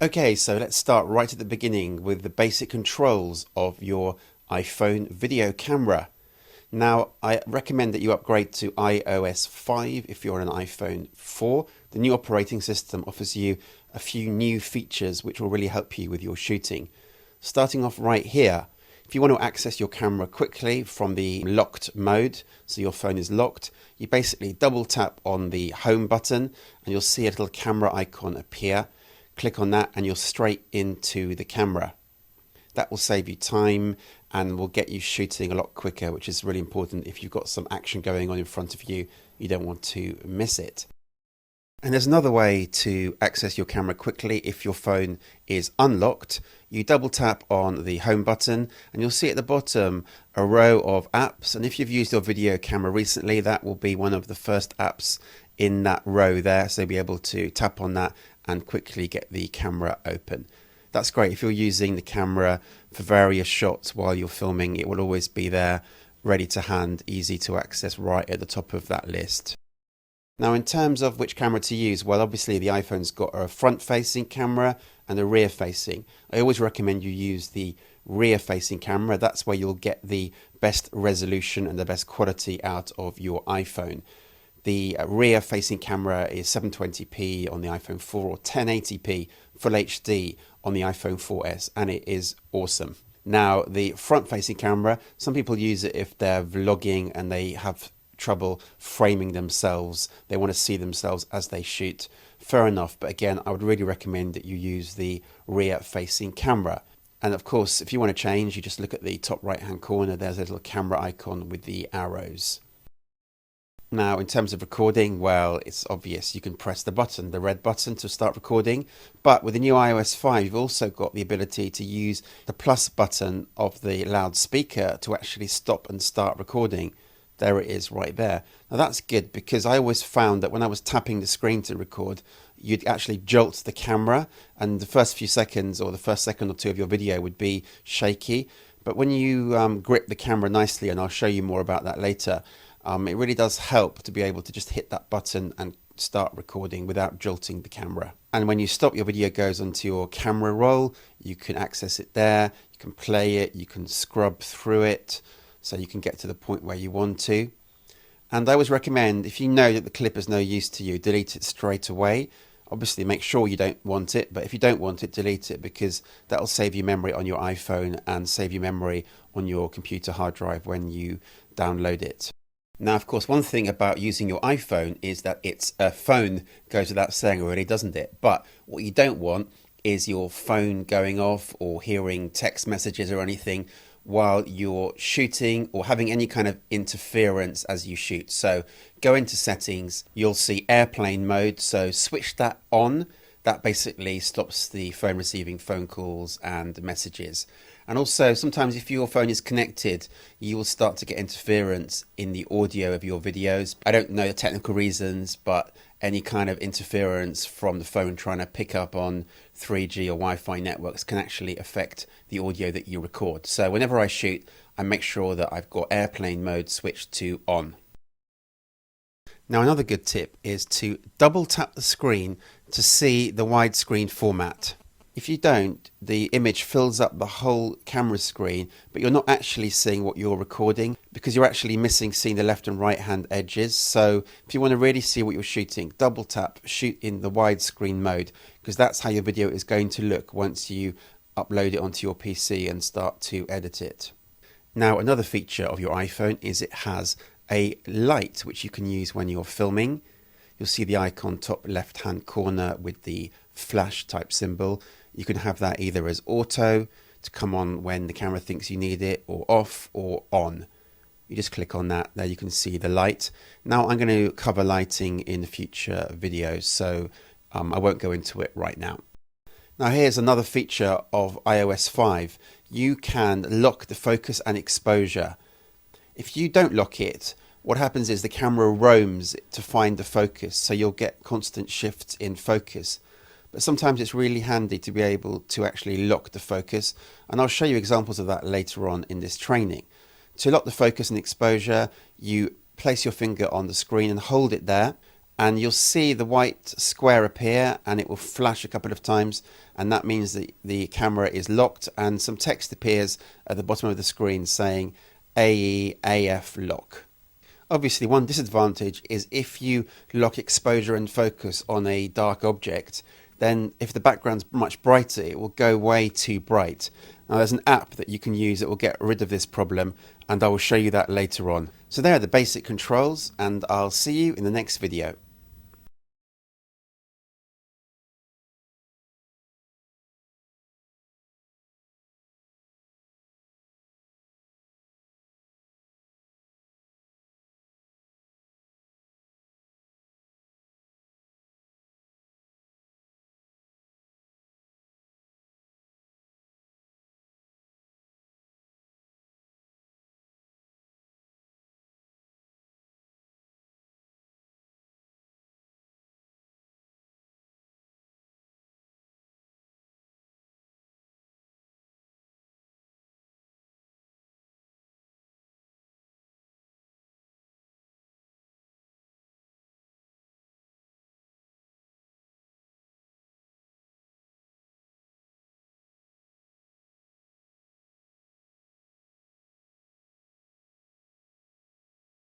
Okay, so let's start right at the beginning with the basic controls of your iPhone video camera. Now, I recommend that you upgrade to iOS 5 if you're on an iPhone 4. The new operating system offers you a few new features which will really help you with your shooting. Starting off right here, if you want to access your camera quickly from the locked mode, so your phone is locked, you basically double tap on the home button and you'll see a little camera icon appear. Click on that and you're straight into the camera. That will save you time and will get you shooting a lot quicker, which is really important. If you've got some action going on in front of you, you don't want to miss it. And there's another way to access your camera quickly if your phone is unlocked. You double tap on the home button and you'll see at the bottom a row of apps. And if you've used your video camera recently, that will be one of the first apps in that row there. So you'll be able to tap on that and quickly get the camera open. That's great. If you're using the camera for various shots while you're filming, it will always be there, ready to hand, easy to access right at the top of that list. Now, in terms of which camera to use, well, obviously the iPhone's got a front-facing camera and a rear-facing. I always recommend you use the rear-facing camera. That's where you'll get the best resolution and the best quality out of your iPhone. The rear-facing camera is 720p on the iPhone 4 or 1080p Full HD on the iPhone 4S, and it is awesome. Now, the front-facing camera, some people use it if they're vlogging and they have trouble framing themselves. They want to see themselves as they shoot. Fair enough, but again, I would really recommend that you use the rear-facing camera. And of course, if you want to change, you just look at the top right-hand corner. There's a little camera icon with the arrows. Now, in terms of recording, well, it's obvious. You can press the button, the red button, to start recording. But with the new iOS 5, you've also got the ability to use the plus button of the loudspeaker to actually stop and start recording. There it is right there. Now, that's good because I always found that when I was tapping the screen to record, you'd actually jolt the camera and the first few seconds or the first second or two of your video would be shaky. But when you grip the camera nicely, and I'll show you more about that later, it really does help to be able to just hit that button and start recording without jolting the camera. And when you stop, your video goes onto your camera roll. You can access it there, you can play it, you can scrub through it so you can get to the point where you want to. And I always recommend, if you know that the clip is no use to you, delete it straight away. Obviously make sure you don't want it, but if you don't want it, delete it, because that'll save you memory on your iPhone and save you memory on your computer hard drive when you download it. Now, of course, one thing about using your iPhone is that it's a phone, goes without saying already, doesn't it? But what you don't want is your phone going off or hearing text messages or anything while you're shooting or having any kind of interference as you shoot. So go into settings, you'll see airplane mode, so switch that on. That basically stops the phone receiving phone calls and messages. And also, sometimes if your phone is connected, you will start to get interference in the audio of your videos. I don't know the technical reasons, but any kind of interference from the phone trying to pick up on 3G or Wi-Fi networks can actually affect the audio that you record. So whenever I shoot, I make sure that I've got airplane mode switched to on. Now, another good tip is to double tap the screen to see the widescreen format. If you don't, the image fills up the whole camera screen, but you're not actually seeing what you're recording because you're actually missing seeing the left and right hand edges. So if you want to really see what you're shooting, double tap, shoot in the widescreen mode, because that's how your video is going to look once you upload it onto your PC and start to edit it. Now, another feature of your iPhone is it has a light which you can use when you're filming. You'll see the icon top left hand corner with the flash type symbol. You can have that either as auto to come on when the camera thinks you need it, or off or on. You just click on that. There you can see the light. Now I'm going to cover lighting in future videos, so I won't go into it right now. Now here's another feature of iOS 5. You can lock the focus and exposure. If you don't lock it, what happens is the camera roams to find the focus, so you'll get constant shifts in focus. But sometimes it's really handy to be able to actually lock the focus, and I'll show you examples of that later on in this training. To lock the focus and exposure, you place your finger on the screen and hold it there, and you'll see the white square appear and it will flash a couple of times, and that means that the camera is locked, and some text appears at the bottom of the screen saying AE/AF lock. Obviously, one disadvantage is if you lock exposure and focus on a dark object, then if the background's much brighter, it will go way too bright. Now, there's an app that you can use that will get rid of this problem, and I will show you that later on. So there are the basic controls, and I'll see you in the next video.